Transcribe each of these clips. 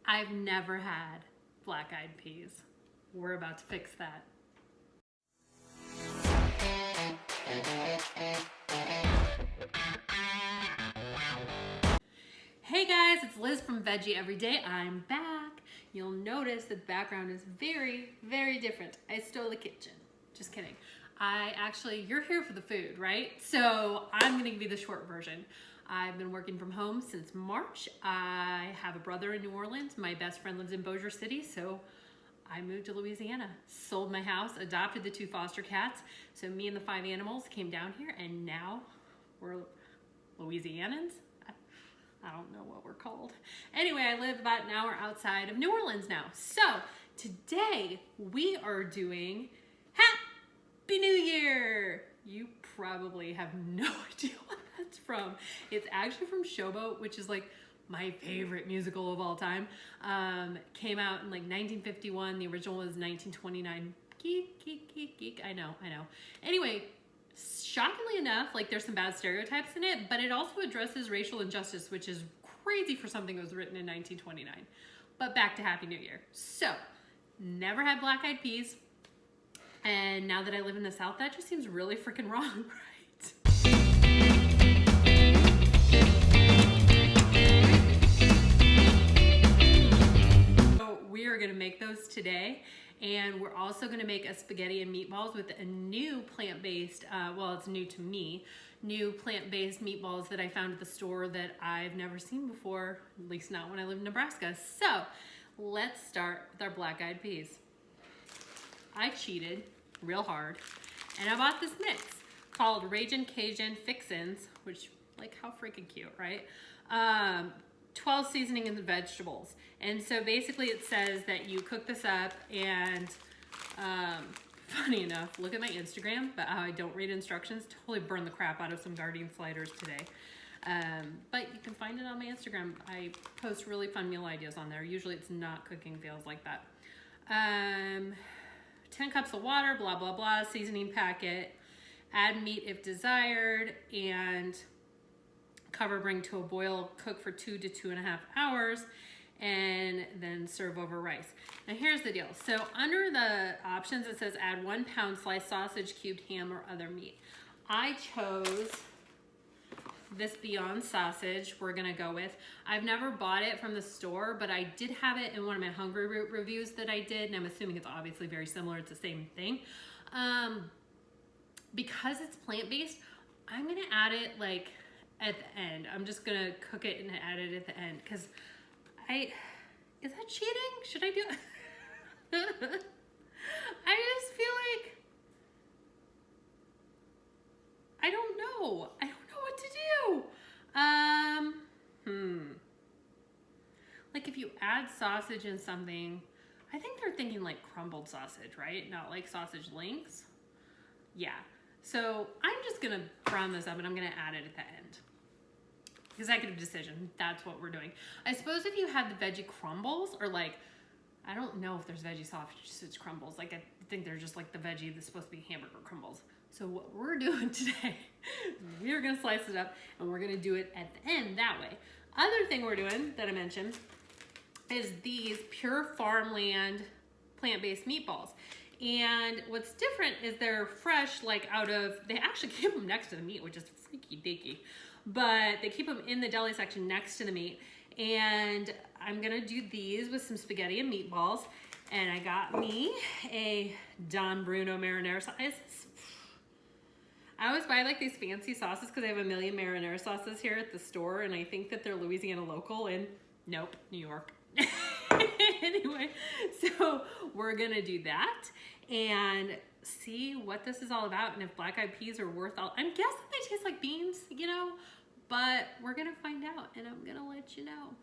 I've never had black-eyed peas. We're about to fix that. Hey guys, it's Liz from Veggie Every. I'm back. You'll notice that the background is very, very different. I stole the kitchen. Just kidding. You're here for the food, right? So I'm gonna give you the short version. I've been working from home since March. I have a brother in New Orleans. My best friend lives in Bossier City, so I moved to Louisiana, sold my house, adopted the 2 foster cats. So me and the 5 animals came down here, and now we're Louisianans. I don't know what we're called. Anyway, I live about an hour outside of New Orleans now. So today we are doing Happy New Year. You probably have no idea what that's from. It's actually from Showboat, which is like my favorite musical of all time. Came out in like 1951. The original was 1929. Geek. I know. Anyway, shockingly enough, like there's some bad stereotypes in it, but it also addresses racial injustice, which is crazy for something that was written in 1929. But back to Happy New Year. So, never had black-eyed peas, and now that I live in the South, that just seems really freaking wrong, right? So we are gonna make those today. And we're also gonna make a spaghetti and meatballs with a new plant-based, well, it's new to me, new plant-based meatballs that I found at the store that I've never seen before, at least not when I lived in Nebraska. So let's start with our black-eyed peas. I cheated real hard, and I bought this mix called Ragin' Cajun Fixins, which, like, how freaking cute, right? 12 seasoning in the vegetables. And so basically it says that you cook this up and funny enough, look at my Instagram, but I don't read instructions. Totally burned the crap out of some Guardian sliders today. But you can find it on my Instagram. I post really fun meal ideas on there. Usually it's not cooking fails like that. 10 cups of water, blah, blah, blah, seasoning packet, add meat if desired, and cover, bring to a boil, cook for 2 to 2.5 hours, and then serve over rice. Now here's the deal. So under the options, it says add 1 pound sliced sausage, cubed ham, or other meat. I chose this Beyond sausage we're gonna go with. I've never bought it from the store, but I did have it in one of my Hungry Root reviews that I did, and I'm assuming it's obviously very similar. It's the same thing. Because it's plant-based, I'm gonna add it like at the end. I'm just gonna cook it and add it at the end because is that cheating? Should I do it? I just feel like I don't know what to do. Like if you add sausage in something, I think they're thinking like crumbled sausage, right? Not like sausage links. Yeah. So I'm just gonna brown this up and I'm gonna add it at the end. Executive decision, that's what we're doing. I suppose if you had the veggie crumbles, or like, I don't know if there's veggie sausage crumbles. Like I think they're just like the veggie that's supposed to be hamburger crumbles. So what we're doing today, we're gonna slice it up and we're gonna do it at the end that way. Other thing we're doing that I mentioned is these pure farmland plant-based meatballs. And what's different is they're fresh, like they actually keep them next to the meat, which is freaky deaky, but they keep them in the deli section next to the meat. And I'm gonna do these with some spaghetti and meatballs. And I got me a Don Bruno marinara sauce. I always buy like these fancy sauces because they have a million marinara sauces here at the store, and I think that they're Louisiana local, and nope, New York. Anyway, so we're gonna do that and see what this is all about, and if black-eyed peas are worth all. I'm guessing they taste like beans, you know, but we're gonna find out, and I'm gonna let you know.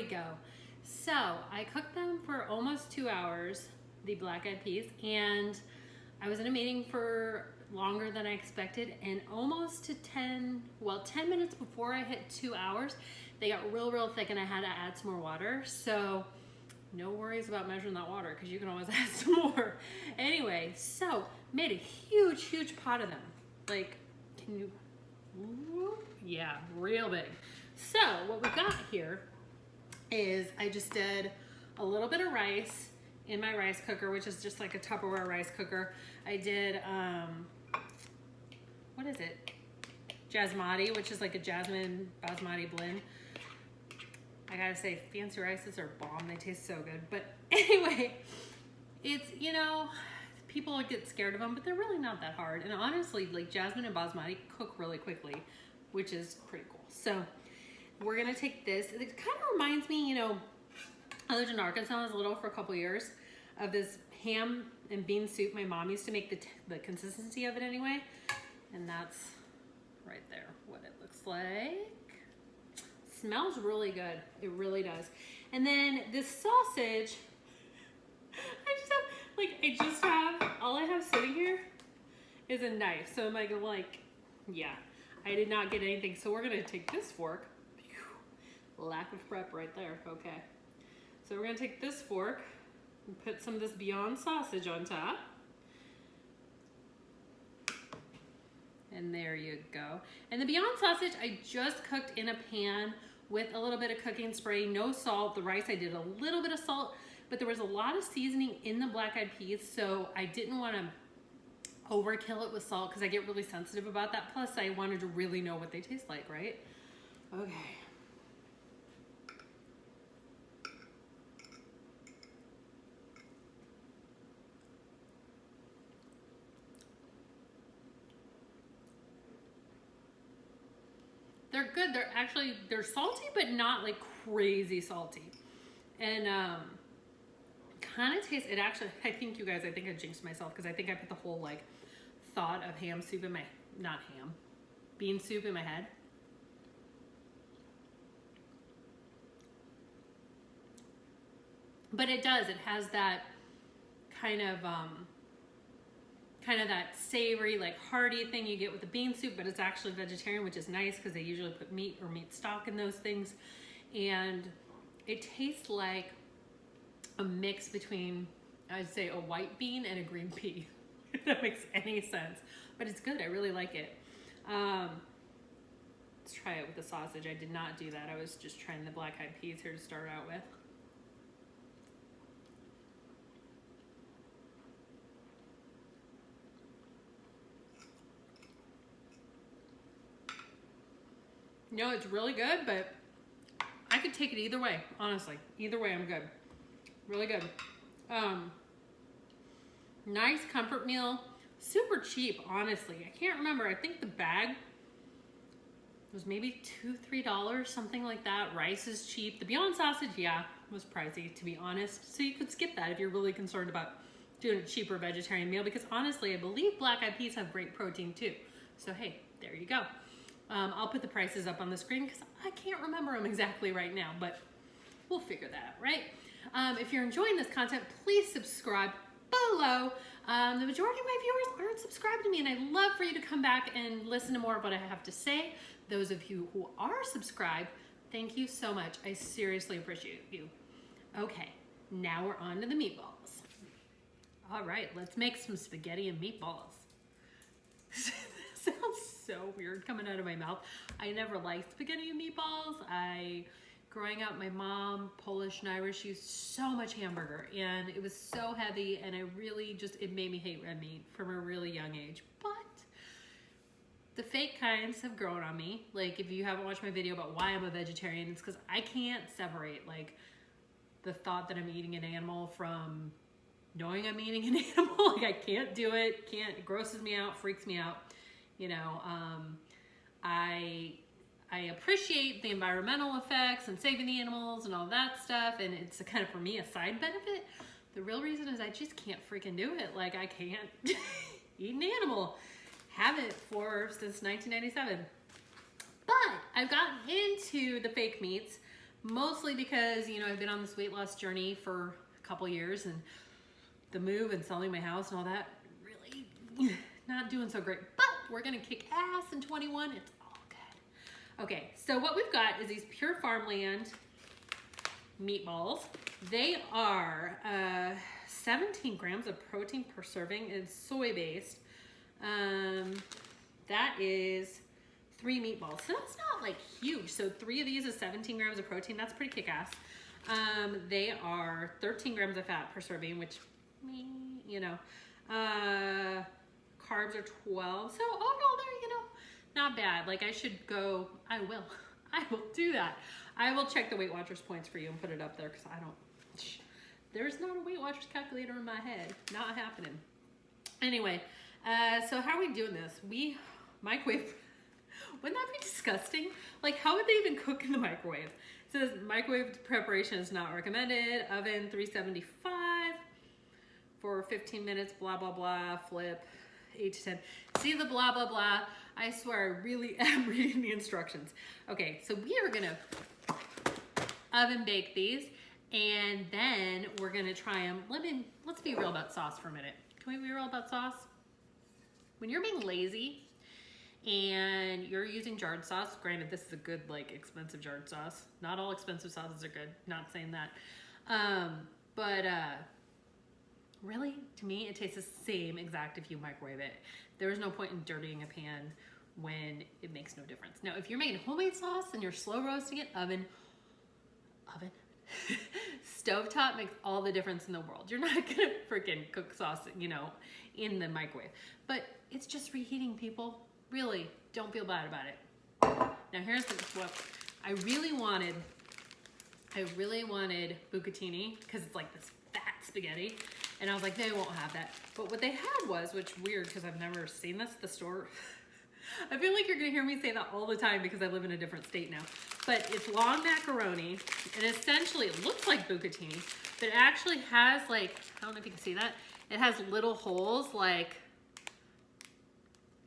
we go. So I cooked them for almost 2 hours, the black-eyed peas, and I was in a meeting for longer than I expected, and almost to 10 minutes before I hit 2 hours, they got real thick and I had to add some more water. So no worries about measuring that water because you can always add some more. Anyway, so made a huge pot of them. Like, can you, yeah, real big. So what we got here is I just did a little bit of rice in my rice cooker, which is just like a Tupperware rice cooker. I did, what is it? Jasmati, which is like a jasmine basmati blend. I gotta say, fancy rices are bomb. They taste so good. But anyway, it's, you know, people get scared of them, but they're really not that hard. And honestly, like jasmine and basmati cook really quickly, which is pretty cool. So we're gonna take this. It kind of reminds me, you know, I lived in Arkansas when I was little for a couple years, of this ham and bean soup. My mom used to make the consistency of it anyway. And that's right there, what it looks like. Smells really good. It really does. And then this sausage, all I have sitting here is a knife. So I'm like, yeah, I did not get anything. So we're gonna take this fork. Lack of prep right there, okay. So we're gonna take this fork and put some of this Beyond sausage on top. And there you go. And the Beyond sausage, I just cooked in a pan with a little bit of cooking spray, no salt. The rice, I did a little bit of salt, but there was a lot of seasoning in the black-eyed peas, so I didn't want to overkill it with salt because I get really sensitive about that. Plus, I wanted to really know what they taste like, right? Okay. They're good. They're salty, but not like crazy salty. And kind of taste, it actually, I think I jinxed myself because I think I put the whole like thought of ham soup in my, not ham, bean soup in my head. But it does, it has that kind of that savory, like hearty thing you get with the bean soup, but it's actually vegetarian, which is nice because they usually put meat or meat stock in those things. And it tastes like a mix between, I'd say, a white bean and a green pea, if that makes any sense. But it's good, I really like it. Let's try it with the sausage. I did not do that. I was just trying the black-eyed peas here to start out with. No, it's really good, but I could take it either way, honestly. Either way, I'm good. Really good. Nice comfort meal. Super cheap, honestly. I can't remember. I think the bag was maybe $2, $3, something like that. Rice is cheap. The Beyond sausage, yeah, was pricey, to be honest. So you could skip that if you're really concerned about doing a cheaper vegetarian meal, because honestly, I believe black-eyed peas have great protein too. So hey, there you go. I'll put the prices up on the screen because I can't remember them exactly right now, but we'll figure that out, right? If you're enjoying this content, please subscribe below. The majority of my viewers aren't subscribed to me, and I'd love for you to come back and listen to more of what I have to say. Those of you who are subscribed, thank you so much. I seriously appreciate you. Okay, now we're on to the meatballs. All right, let's make some spaghetti and meatballs. Sounds so weird coming out of my mouth. I never liked spaghetti and meatballs. Growing up, my mom, Polish and Irish, used so much hamburger, and it was so heavy, and I really it made me hate red meat from a really young age. But the fake kinds have grown on me. Like, if you haven't watched my video about why I'm a vegetarian, it's because I can't separate, like, the thought that I'm eating an animal from knowing I'm eating an animal. Like, I can't do it. It grosses me out, freaks me out. You know, I appreciate the environmental effects and saving the animals and all that stuff, and it's a kind of, for me, a side benefit. The real reason is I just can't freaking do it. Like, I can't eat an animal. Haven't since 1997. But I've gotten into the fake meats Mostly because, you know, I've been on this weight loss journey for a couple years, and the move and selling my house and all that, really not doing so great. But we're gonna kick ass in 21. It's all good. Okay, so what we've got is these Pure Farmland meatballs. They are 17 grams of protein per serving. It's soy-based. That is 3 meatballs. So that's not like huge. So 3 of these is 17 grams of protein. That's pretty kick-ass. They are 13 grams of fat per serving, which, you know, carbs are 12. So overall, they're, you know, not bad. Like I will do that. I will check the Weight Watchers points for you and put it up there because there's not a Weight Watchers calculator in my head. Not happening. Anyway, so how are we doing this? We microwave. Wouldn't that be disgusting? Like, how would they even cook in the microwave? It says microwave preparation is not recommended. Oven 375 for 15 minutes, blah, blah, blah, flip, 8 to 10. See the blah, blah, blah. I swear I really am reading the instructions. Okay, so we are gonna oven bake these, and then we're gonna try them. Let's be real about sauce for a minute. Can we be real about sauce? When you're being lazy and you're using jarred sauce, granted this is a good, like, expensive jarred sauce. Not all expensive sauces are good, not saying that. Really, to me, it tastes the same exact if you microwave it. There's no point in dirtying a pan when it makes no difference. Now, if you're making homemade sauce and you're slow roasting it, oven, stovetop makes all the difference in the world. You're not gonna freaking cook sauce, you know, in the microwave. But it's just reheating, people. Really, don't feel bad about it. Now here's what I really wanted. I really wanted bucatini because it's like this fat spaghetti. And I was like, they won't have that. But what they had was, which weird because I've never seen this at the store. I feel like you're gonna hear me say that all the time because I live in a different state now. But it's long macaroni, and essentially it looks like bucatini, but it actually has, like, I don't know if you can see that. It has little holes, like,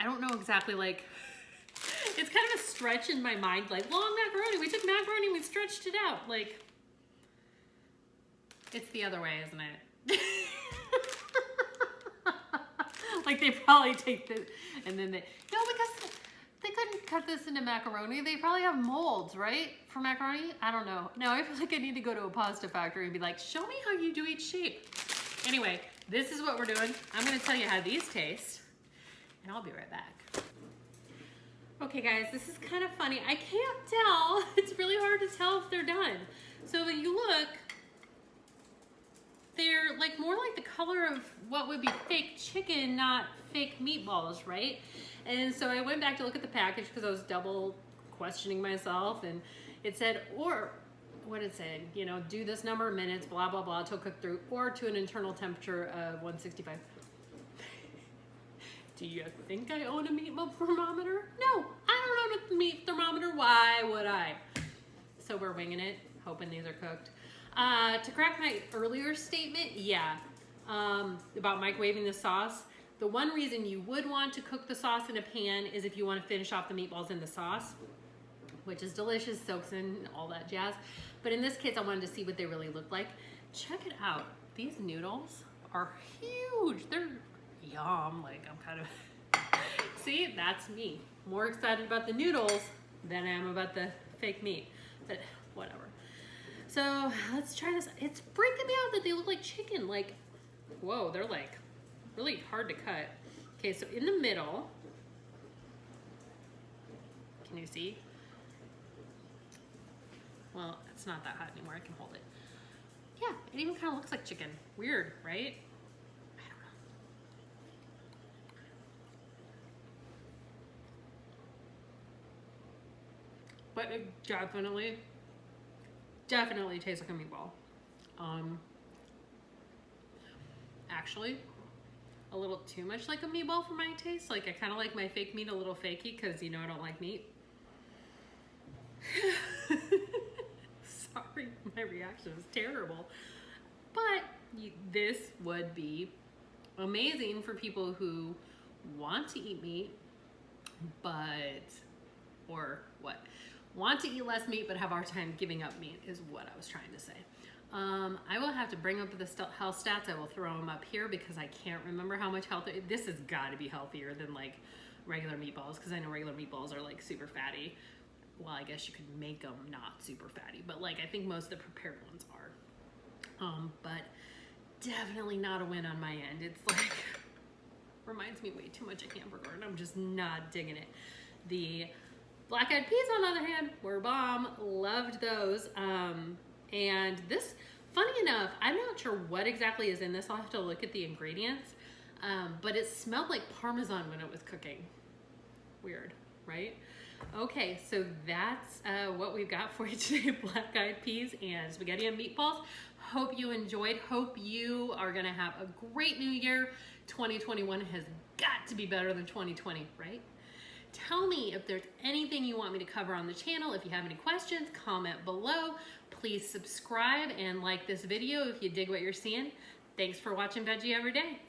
I don't know exactly, like, it's kind of a stretch in my mind, like, long macaroni. We took macaroni, we stretched it out. Like, it's the other way, isn't it? Like, they probably take this, and then no, because they couldn't cut this into macaroni. They probably have molds, right, for macaroni? I don't know. Now I feel like I need to go to a pasta factory and be like, show me how you do each shape. Anyway, this is what we're doing. I'm gonna tell you how these taste, and I'll be right back. Okay guys, this is kind of funny. I can't tell. It's really hard to tell if they're done. So when you look, they're like more like the color of what would be fake chicken, not fake meatballs, right? And so I went back to look at the package because I was double questioning myself, and it said, or what it said, you know, do this number of minutes, blah, blah, blah, till cook through, or to an internal temperature of 165. Do you think I own a meat thermometer? No, I don't own a meat thermometer. Why would I? So we're winging it, hoping these are cooked. To correct my earlier statement, yeah, about microwaving the sauce, the one reason you would want to cook the sauce in a pan is if you want to finish off the meatballs in the sauce, which is delicious, soaks in, all that jazz. But in this case, I wanted to see what they really look like. Check it out. These noodles are huge. They're yum. Like, I'm kind of, see, that's me. More excited about the noodles than I am about the fake meat, but whatever. So let's try this. It's freaking me out that they look like chicken. Like, whoa, they're like really hard to cut. Okay, so in the middle, can you see? Well, it's not that hot anymore. I can hold it. Yeah, it even kind of looks like chicken. Weird, right? I don't know. But it definitely tastes like a meatball. Actually, a little too much like a meatball for my taste. Like, I kind of like my fake meat a little fakey because, you know, I don't like meat. Sorry, my reaction is terrible. But this would be amazing for people who want to eat meat, but, or what? want to eat less meat but have a hard time giving up meat is what I was trying to say. I will have to bring up the health stats. I will throw them up here because I can't remember how much healthy. This has got to be healthier than like regular meatballs, because I know regular meatballs are like super fatty. Well, I guess you could make them not super fatty, but like I think most of the prepared ones are. But definitely not a win on my end. It's like reminds me way too much of hamburger, and I'm just not digging it. The black-eyed peas, on the other hand, were bomb. Loved those. And this, funny enough, I'm not sure what exactly is in this. I'll have to look at the ingredients. But it smelled like Parmesan when it was cooking. Weird, right? Okay, so that's what we've got for you today. Black-eyed peas and spaghetti and meatballs. Hope you enjoyed. Hope you are gonna have a great new year. 2021 has got to be better than 2020, right? Tell me if there's anything you want me to cover on the channel. If you have any questions, comment below. Please subscribe and like this video if you dig what you're seeing. Thanks for watching Veggie Every Day.